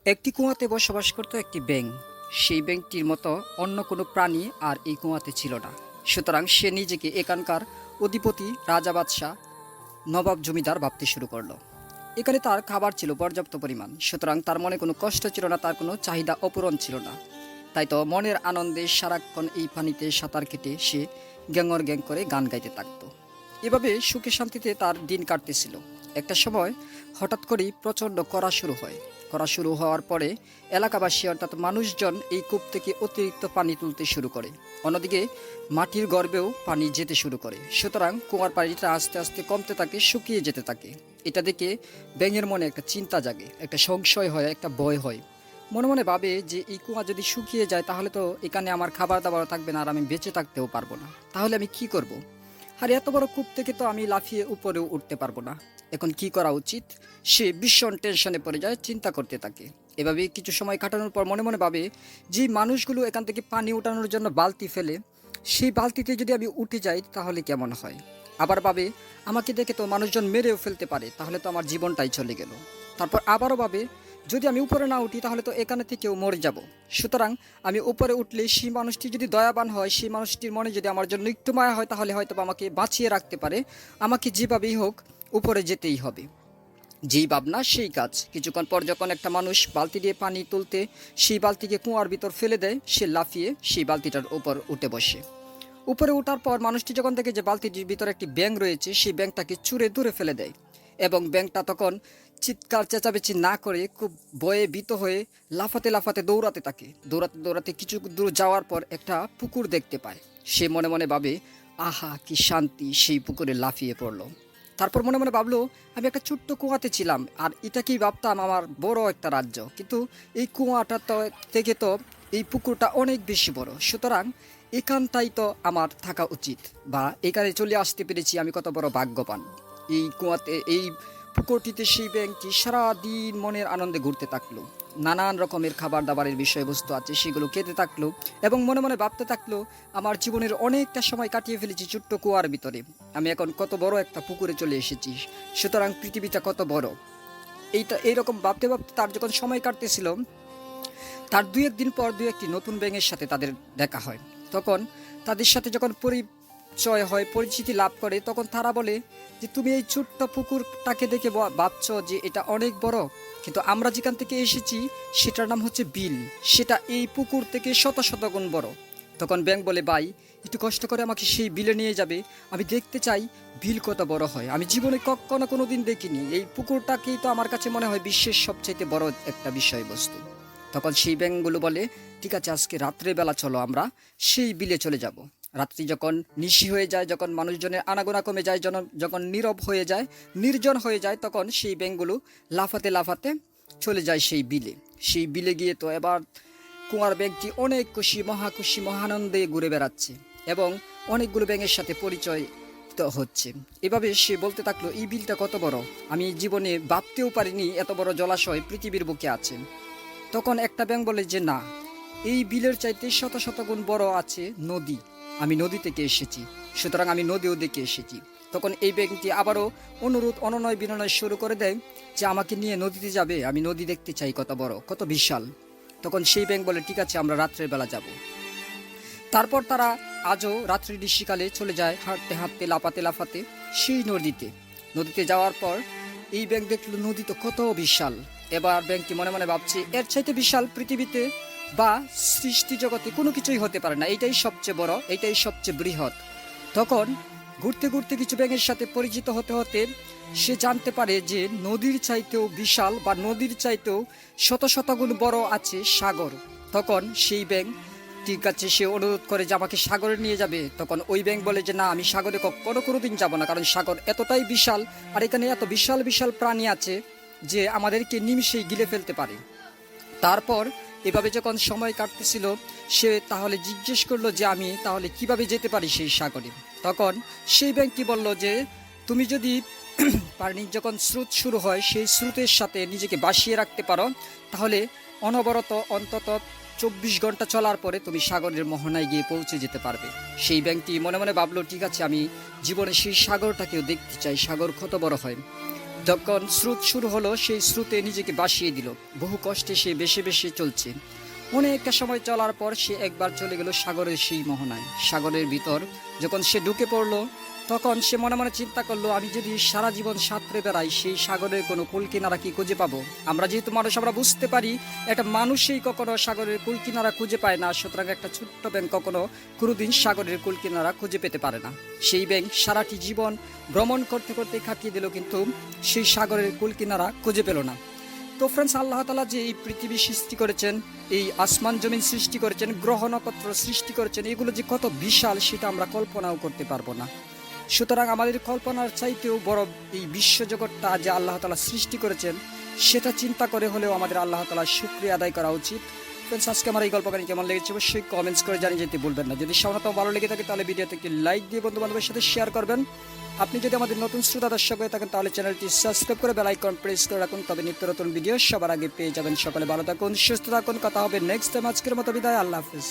একটি কুয়াতে বসবাস করত একটি ব্যাঙ। সেই ব্যাঙটির মতো অন্য কোনো প্রাণী আর এই কুয়াতে ছিল না। সুতরাং সে নিজেকে এখানকার অধিপতি, রাজা, বাদশাহ, নবাব, জমিদার ভাবতে শুরু করলো। এখানে তার খাবার ছিল পর্যাপ্ত পরিমাণ, সুতরাং তার মনে কোনো কষ্ট ছিল না, তার কোনো চাহিদা অপূরণ ছিল না। তাই তো মনের আনন্দে সারাক্ষণ এই পানিতে সাঁতার কেটে সে গ্যাঙর গ্যাং করে গান গাইতে থাকতো। এভাবে সুখে শান্তিতে তার দিন কাটতেছিল। একটা সময় হঠাৎ করেই প্রচণ্ড করা শুরু হওয়ার পরে এলাকাবাসী অর্থাৎ মানুষজন এই কূপ থেকে অতিরিক্ত পানি তুলতে শুরু করে। অন্যদিকে মাটির গর্ভেও পানি যেতে শুরু করে। সুতরাং কুয়ার পানিটা আস্তে আস্তে কমতে থাকে, শুকিয়ে যেতে থাকে। এটা দেখে ব্যাঙের মনে একটা চিন্তা জাগে, একটা সংশয় হয়, একটা ভয় হয়। মনে মনে ভাবে যে এই কুয়া যদি শুকিয়ে যায় তাহলে তো এখানে আমার খাবার দাবারও থাকবে না, আর আমি বেঁচে থাকতেও পারবো না। তাহলে আমি কি করব? আর এত বড় কূপ থেকে তো আমি লাফিয়ে উপরেও উঠতে পারবো না। এখন কি করা উচিত? সে ভীষণ টেনশনে পড়ে যায়, চিন্তা করতে থাকে। এভাবে কিছু সময় কাটানোর পর মনে মনে ভাবে যে মানুষগুলো এখান থেকে পানি উঠানোর জন্য বালতি ফেলে, সেই বালতিতে যদি আমি উঠে যাই তাহলে কেমন হয়। আবার ভাবে আমাকে দেখে তো মানুষজন মেরেও ফেলতে পারে, তাহলে তো আমার জীবনটাই চলে গেল। তারপর আবারও ভাবে যদি আমি উপরে না উঠি তাহলে তো এখানে থেকেও মরে যাব। সুতরাং আমি উপরে উঠলে সেই মানুষটি যদি দয়াবান হয়, সেই মানুষটির মনে যদি আমার জন্য একটু মায়া হয়, তাহলে হয়তো আমাকে বাঁচিয়ে রাখতে পারে। আমাকে যেভাবেই হোক উপরে যেতেই হবে। যেই ভাবনা সেই কাজ। কিছুক্ষণ পর যখন একটা মানুষ বালতি দিয়ে পানি তুলতে সেই বালতিকে কুয়ার ভিতর ফেলে দেয়, সে লাফিয়ে সেই বালতিটার উপর উঠে বসে। উপরে ওঠার পর মানুষটি যখন দেখে যে বালতিটির ভিতরে একটি ব্যাঙ রয়েছে, সেই ব্যাঙটাকে ছুঁড়ে দূরে ফেলে দেয়। এবং ব্যাঙটা তখন চিৎকার চেঁচামেচি না করে খুব ভয়ে ভীত হয়ে লাফাতে লাফাতে দৌড়াতে থাকে। দৌড়াতে দৌড়াতে কিছু দূর যাওয়ার পর একটা পুকুর দেখতে পায়। সে মনে মনে ভাবে, আহা কি শান্তি, সেই পুকুরে লাফিয়ে পড়লো। তারপর মনে মনে ভাবলো, আমি একটা ছোট্ট কুয়াতে ছিলাম, আর এটাকেই ভাবতাম আমার বড় একটা রাজ্য। কিন্তু এই কুয়াটা থেকে তো এই পুকুরটা অনেক বেশি বড়। সুতরাং এখানটাই তো আমার থাকা উচিত, বা এখানে চলে আসতে পেরেছি, আমি কত বড় ভাগ্যবান। এই কুয়াতে, এই পুকুরটিতে সেই ব্যাঙটি সারাদিন মনের আনন্দে ঘুরতে থাকলো। নানান রকমের খাবার দাবারের বিষয়বস্তু আছে, সেগুলো খেতে থাকলো এবং মনে মনে ভাবতে থাকলো, আমার জীবনের অনেকটা সময় কাটিয়ে ফেলেছি ছোট্ট কুয়ার ভিতরে। আমি এখন কত বড় একটা পুকুরে চলে এসেছি। সুতরাং পৃথিবীটা কত বড়। এইরকম ভাবতে ভাবতে তার যখন সময় কাটতেছিল, তার দুই একদিন পর দুই একটি নতুন ব্যাঙের সাথে তাদের দেখা হয়। তখন তাদের সাথে যখন পরিচয় হয়, পরিচিতি লাভ করে, তখন তারা বলে যে তুমি এই ছোট্ট পুকুরটাকে দেখে ভাবছো যে এটা অনেক বড়, কিন্তু আমরা যেখান থেকে এসেছি সেটার নাম হচ্ছে বিল। সেটা এই পুকুর থেকে শত শত গুণ বড়। তখন ব্যাঙ বলে, ভাই একটু কষ্ট করে আমাকে সেই বিলে নিয়ে যাবে, আমি দেখতে চাই বিল কত বড় হয়। আমি জীবনে কখনো কোনো দিন দেখিনি। এই পুকুরটাকেই তো আমার কাছে মনে হয় বিশ্বের সবচেয়ে বড় একটা বিষয়বস্তু। তখন সেই ব্যাঙগুলো বলে, ঠিক আছে, আজকে রাত্রেবেলা চলো আমরা সেই বিলে চলে যাব। রাত্রি যখন নিশি হয়ে যায়, যখন মানুষজনের আনাগোনা কমে যায়, যখন নীরব হয়ে যায়, নির্জন হয়ে যায়, তখন সেই ব্যাঙগুলো লাফাতে লাফাতে চলে যায় সেই বিলে। সেই বিলে গিয়ে তো এবার কুয়ার ব্যাঙটি অনেক খুশি মহানন্দে ঘুরে বেড়াচ্ছে এবং অনেকগুলো ব্যাঙের সাথে পরিচয় তো হচ্ছে। এভাবে সে বলতে থাকলো, এই বিলটা কত বড়, আমি জীবনে ভাবতেও পারিনি এত বড় জলাশয় পৃথিবীর বুকে আছে। তখন একটা ব্যাঙ বলে যে না, এই বিলের চাইতে শত শত গুণ বড় আছে নদী। আমি নদী থেকে এসেছি, সুতরাং আমি নদীও দেখে এসেছি। তখন এই ব্যাঙটি আবারও অনুনয় বিনয় শুরু করে দেয় যে আমাকে নিয়ে নদীতে যাবে, আমি নদী দেখতে চাই কত বড়, কত বিশাল। তখন সেই ব্যাঙ বলে, ঠিক আছে, আমরা রাত্রের বেলা যাব। তারপর তারা আজও রাত্রি ঋষিকালে চলে যায় হাঁটতে হাঁটতে, লাফাতে লাফাতে সেই নদীতে যাওয়ার পর এই ব্যাঙ দেখলো নদী তো কত বিশাল। এবার ব্যাঙটি মনে মনে ভাবছে, এর চাইতে বিশাল পৃথিবীতে বা সৃষ্টি জগতে কোনো কিছুই হতে পারে না, এইটাই সবচেয়ে বড়, এইটাই সবচেয়ে বৃহৎ। তখন ঘুরতে ঘুরতে কিছু ব্যাঙের সাথে পরিচিত হতে হতে সে জানতে পারে যে নদীর চাইতেও বিশাল বা নদীর চাইতেও শত শত গুণ বড় আছে সাগর। তখন সেই ব্যাঙ, ঠিক আছে, সে অনুরোধ করে যে আমাকে সাগরে নিয়ে যাবে। তখন ওই ব্যাঙ বলে যে না, আমি সাগরে কোনোদিন যাব না, কারণ সাগর এতটাই বিশাল, আর এখানে এত বিশাল বিশাল প্রাণী আছে যে আমাদেরকে নিমিষেই গিলে ফেলতে পারে। তারপর এভাবে যখন সময় কাটতেছিল, সে তাহলে জিজ্ঞেস করলো যে আমি তাহলে কিভাবে যেতে পারি সেই সাগরে। তখন সেই ব্যাঙটি বলল যে তুমি যদি পানির যখন স্রোত শুরু হয় সেই স্রোতের সাথে নিজেকে বাসিয়ে রাখতে পারো, তাহলে অনবরত অন্তত 24 ঘন্টা চলার পরে তুমি সাগরের মোহনায় গিয়ে পৌঁছে যেতে পারবে। সেই ব্যাঙটি মনে মনে ভাবলো, ঠিক আছে, আমি জীবনে সেই সাগরটাকেও দেখতে চাই, সাগর কত বড় হয়। যখন স্রোত শুরু হলো সেই স্রোতে নিজেকে ভাসিয়ে দিল। বহু কষ্টে সে বেশি বেশি চলছে। অনেকটা সময় চলার পর সে একবার চলে গেল সাগরের সেই মোহনায়। সাগরের ভিতর যখন সে ঢুকে পড়লো তখন সে মনে মনে চিন্তা করলো, আমি যদি সারা জীবন সাঁতরে বেড়াই সেই সাগরের কোনো কুল কিনারা কি খুঁজে পাবো? আমরা যেহেতু মানুষ, আমরা বুঝতে পারি একটা মানুষই কখনো সাগরের কুল কিনারা খুঁজে পায় না, সুতরাং একটা ছোট্ট ব্যাঙ কখনো কোনোদিন সাগরের কুল কিনারা খুঁজে পেতে পারে না। সেই ব্যাঙ সারাটি জীবন ভ্রমণ করতে করতে কাটিয়ে দিল, কিন্তু সেই সাগরের কুল কিনারা খুঁজে পেল না। তো ফ্রেন্ডস, আল্লাহ তাআলা যে এই পৃথিবী সৃষ্টি করেছেন, এই আসমান জমিন সৃষ্টি করেছেন, গ্রহ নক্ষত্র সৃষ্টি করেছেন, এগুলো যে কত বিশাল সেটা আমরা কল্পনাও করতে পারবো না। সুতরাং আমাদের কল্পনার চাইতেও বড় এই বিশ্বজগৎটা যে আল্লাহ তাআলা সৃষ্টি করেছেন সেটা চিন্তা করে হলেও আমাদের আল্লাহ তাআলার শুকরিয়া আদায় করা উচিত। ফ্রেন্ডস, আজকে আমার এই গল্প কাহিনী কেমন লেগেছে অবশ্যই কমেন্টস করে জানিয়ে যেতে ভুলবেন না। যদি সামান্যতম ভালো লেগে থাকে তাহলে ভিডিওতে একটি লাইক দিয়ে বন্ধু বান্ধবের সাথে শেয়ার করবেন। আপনি যদি আমাদের নতুন শ্রোতা দর্শক হয়ে থাকেন তাহলে চ্যানেলটি সাবস্ক্রাইব করে বেল আইকন প্রেস করে রাখুন, তবে নিত্য নতুন ভিডিও সবার আগে পেয়ে যাবেন। সকালে ভালো থাকুন, সুস্থ থাকুন, কথা হবে নেক্সট টাইম। আজকের মতো বিদায়, আল্লাহ হাফেজ।